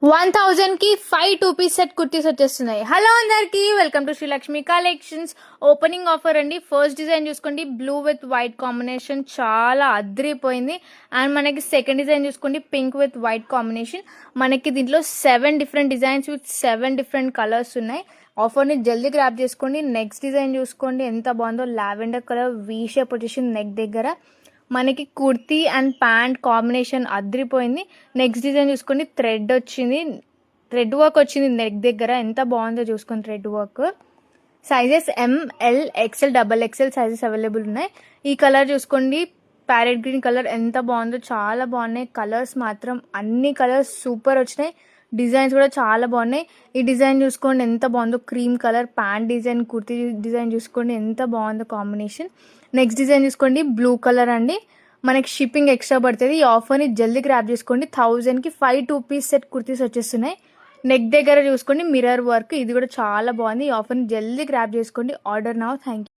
1000 కి 5 2 piece set kurtis వచ్చేస్తున్నాయి. Hello అందరికి, welcome to Srilakshmi collections. Opening offer అండి. ఫస్ట్ డిజైన్ చూసుకోండి, బ్లూ విత్ వైట్ కాంబినేషన్ చాలా అద్రిపోయింది. అండ్ మనకి సెకండ్ డిజైన్ చూసుకోండి, పింక్ విత్ వైట్ కాంబినేషన్. మనకి దీంట్లో 7 different designs with 7 different colours ఉన్నాయి. ఆఫర్ని జల్దీ గ్రాప్ చేసుకోండి. నెక్స్ట్ డిజైన్ చూసుకోండి, ఎంత బాగుందో. లావెండర్ కలర్ వీ షేప్ వచ్చేసింది నెక్ దగ్గర. మనకి కుర్తీ అండ్ ప్యాంట్ కాంబినేషన్ అదిరిపోయింది. నెక్స్ట్ డిజైన్ చూసుకోండి, థ్రెడ్ వచ్చింది, థ్రెడ్ వర్క్ వచ్చింది నెక్ దగ్గర. ఎంత బాగుందో చూసుకోండి thread work. Sizes ML XL XXL sizes available ఉన్నాయి. ఈ కలర్ చూసుకోండి, ప్యారెట్ గ్రీన్ కలర్, ఎంత బాగుందో. చాలా బాగున్నాయి కలర్స్ మాత్రం, అన్ని కలర్స్ సూపర్ వచ్చినాయి. డిజైన్స్ కూడా చాలా బాగున్నాయి. ఈ డిజైన్ చూసుకోండి ఎంత బాగుందో, cream colour pant design, kurti design చూసుకోండి ఎంత బాగుందో కాంబినేషన్. నెక్స్ట్ డిజైన్ చూసుకోండి, బ్లూ కలర్ అండి. మనకి షిప్పింగ్ ఎక్స్ట్రా పడుతుంది. ఈ ఆఫర్ని జల్దీ గ్రాప్ చేసుకోండి. 1000 కి 5 2 పీస్ సెట్ కుర్తీస్ వచ్చేస్తున్నాయి. నెక్ దగ్గర చూసుకోండి మిర్రర్ వర్క్, ఇది కూడా చాలా బాగుంది. ఈ ఆఫర్ని జల్దీ గ్రాప్ చేసుకోండి. Order now. Thank you.